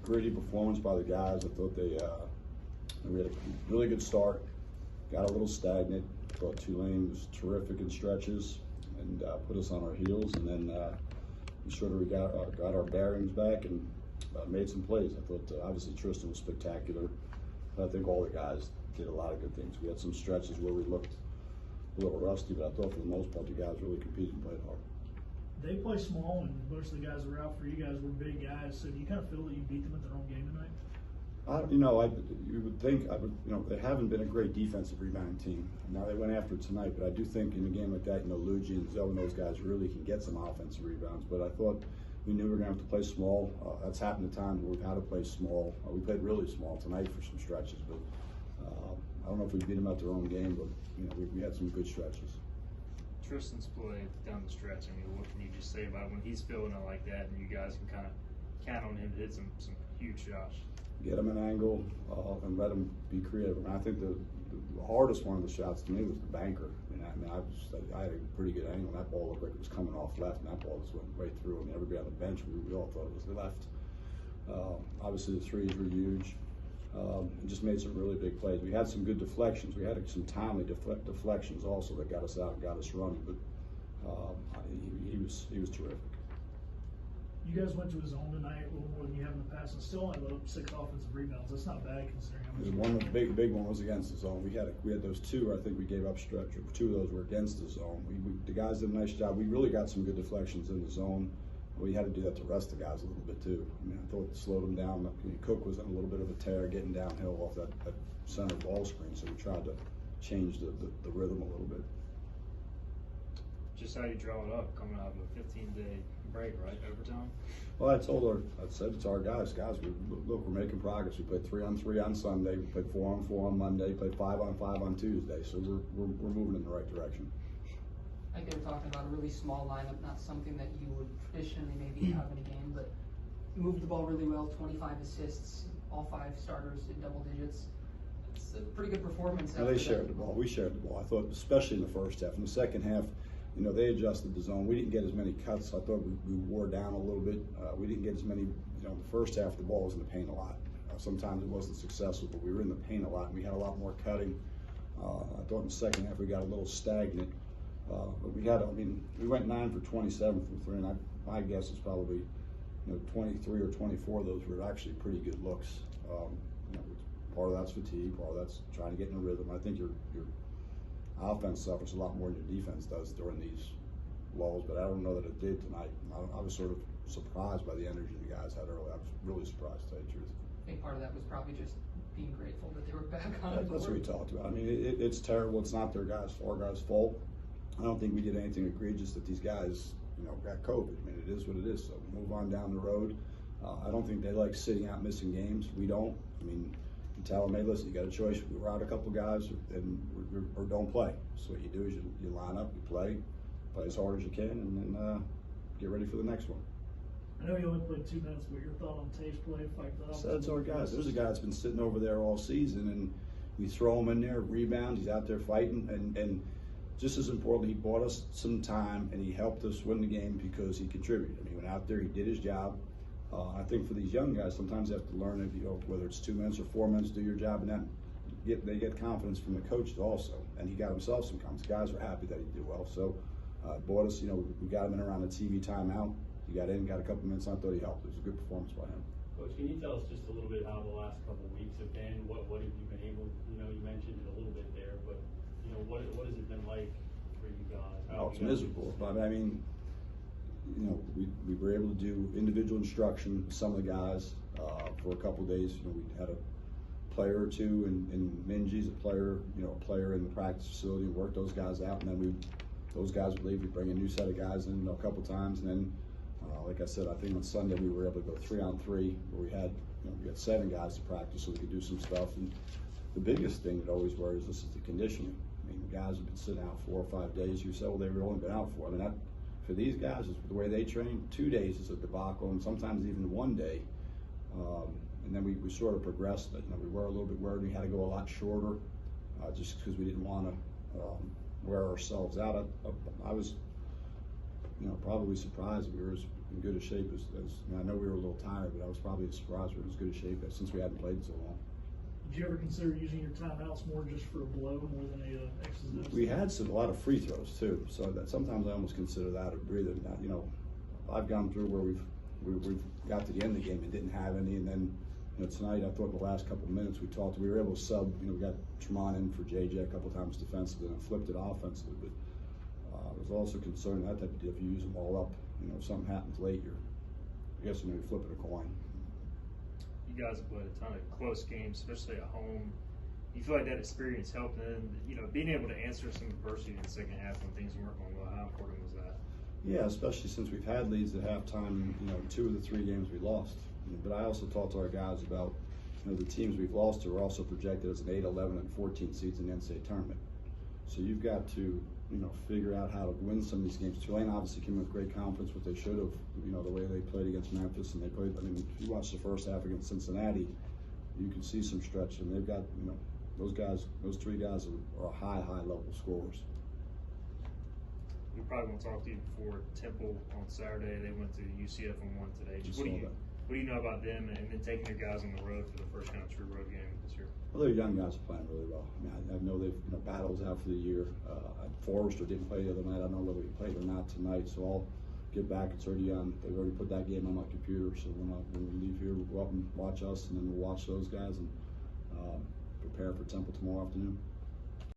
gritty performance by the guys. I thought we had a really good start. Got a little stagnant. Thought Tulane was terrific in stretches and put us on our heels. And then we got our bearings back and made some plays. I thought obviously Tristan was spectacular. But I think all the guys did a lot of good things. We had some stretches where we looked a little rusty, but I thought for the most part the guys really competed and played hard. They play small, and most of the guys that were out for you guys were big guys. So do you kind of feel that you beat them at their own game tonight? You would think they haven't been a great defensive rebounding team. Now they went after it tonight, but I do think in a game like that, Luigi and Zoe and those guys really can get some offensive rebounds. But I thought we knew we were going to have to play small. That's happened at times where we've had to play small. We played really small tonight for some stretches, but I don't know if we beat them at their own game, but we had some good stretches. Tristan's play down the stretch, I mean, what can you just say about when he's feeling it like that and you guys can kind of count on him to hit some huge shots? Get him an angle and let him be creative. And I think the hardest one of the shots to me was the banker. I had a pretty good angle. That ball looked like it was coming off left, and that ball just went right through. I mean, everybody on the bench, we all thought it was the left. Obviously, the threes were huge. And just made some really big plays. We had some good deflections. We had some timely deflections also that got us out and got us running. But he was terrific. You guys went to his zone tonight a little more than you have in the past, and still only 6 offensive rebounds. That's not bad considering how much. One of the big one was against the zone. We had those two. I think we gave up stretch. 2 of those were against the zone. The guys did a nice job. We really got some good deflections in the zone. We had to do that to rest the guys a little bit too. I mean, I thought it slowed them down. Cook was in a little bit of a tear getting downhill off that center ball screen, so we tried to change the rhythm a little bit. Just how you draw it up coming out of a 15-day break, right? Overtime? Well, I said to our guys, we're making progress. We played 3-on-3 on Sunday. We played 4-on-4 on Monday. Played 5-on-5 on Tuesday. So we're moving in the right direction. I think they were talking about a really small lineup, not something that you would traditionally maybe have in a game, but moved the ball really well, 25 assists, all 5 starters in double digits. It's a pretty good performance. They shared the ball. We shared the ball. I thought, especially in the first half. In the second half, they adjusted the zone. We didn't get as many cuts. I thought we wore down a little bit. We didn't get as many, the first half the ball was in the paint a lot. Sometimes it wasn't successful, but we were in the paint a lot, and we had a lot more cutting. I thought in the second half we got a little stagnant. But we went 9 for 27 from 3, and my guess is probably, 23 or 24 of those were actually pretty good looks. Part of that's fatigue, part of that's trying to get in a rhythm. I think your offense suffers a lot more than your defense does during these lulls, but I don't know that it did tonight. I was sort of surprised by the energy the guys had early. I was really surprised, to tell you the truth. I think part of that was probably just being grateful that they were back on the court. That's what we talked about. I mean, it's terrible. It's not our guys' fault. I don't think we did anything egregious that these guys, got COVID. I mean, it is what it is. So move on down the road. I don't think they like sitting out missing games. We don't. I mean, you tell them, hey, listen, you got a choice. We were out a couple guys, or don't play. So what you do is you line up, you play as hard as you can, and then get ready for the next one. I know you only played 2 minutes, but your thought on Tay's play, fighting that off? So that's our guys. There's a guy that's been sitting over there all season, and we throw him in there, rebound. He's out there fighting, and just as important, he bought us some time and he helped us win the game because he contributed. I mean, he went out there, he did his job. I think for these young guys, sometimes they have to learn, whether it's 2 minutes or 4 minutes, do your job, and then they get confidence from the coaches also. And he got himself some confidence. Guys were happy that he did well. So bought us, we got him in around the TV timeout. He got in, got a couple minutes, and I thought he helped. It was a good performance by him. Coach, can you tell us just a little bit how the last couple of weeks have been? What have you been able, you mentioned it a little bit there, but what has it been like for you guys? It's miserable. But I mean, we were able to do individual instruction with some of the guys for a couple of days. We had a player or two, and Minji's a player in the practice facility, and worked those guys out. And then those guys would leave. We'd bring a new set of guys in a couple times, and then, like I said, I think on Sunday we were able to go 3-on-3, where we had 7 guys to practice, so we could do some stuff. And the biggest thing that always worries us is the conditioning. I mean, the guys have been sitting out 4 or 5 days. You said, well, they've only been out 4. I mean, for these guys, the way they train, 2 days is a debacle, and sometimes even 1 day. And then we sort of progressed. We were a little bit worried we had to go a lot shorter, just because we didn't want to wear ourselves out. I was, probably surprised we were as in good a shape as I know we were a little tired, but I was probably surprised we were in as good a shape as, since we hadn't played in so long. Did you ever consider using your timeouts more just for a blow more than a X's and O's? We had a lot of free throws too, so that sometimes I almost consider that a breather. Now, you know, I've gone through where we've got to the end of the game and didn't have any, and then you know, tonight I thought the last couple of minutes we were able to sub. You know, we got Tremont in for JJ a couple of times defensively and flipped it offensively, but I was also concerned that type of deal. If you use them all up, you know, if something happens late, I guess you're maybe flipping a coin. You guys have played a ton of close games, especially at home. You feel like that experience helped, and you know, being able to answer some adversity in the second half when things weren't going well. How important was that? Yeah, especially since we've had leads at halftime. You know, 2 of the 3 games we lost. But I also talked to our guys about, you know, the teams we've lost to are also projected as an 8, 11, and 14 seeds in the NCAA tournament. So you've got to, you know, figure out how to win some of these games. Tulane obviously came with great confidence, what they should have, you know, the way they played against Memphis, and they played. I mean, if you watch the first half against Cincinnati, you can see some stretch, and they've got, you know, those 3 guys are high level scorers. We probably won't talk to you before Temple on Saturday. They went to UCF and won today. Just what do you know about them and then taking your guys on the road for the first kind of true road game this year? Well, their young guys are playing really well. I mean, I know they've, you know, Battle's out for the year. Forrester didn't play the other night. I don't know whether he played or not tonight, so I'll get back. It's already they've already put that game on my computer, so when we leave here, we'll go up and watch us, and then we'll watch those guys and prepare for Temple tomorrow afternoon.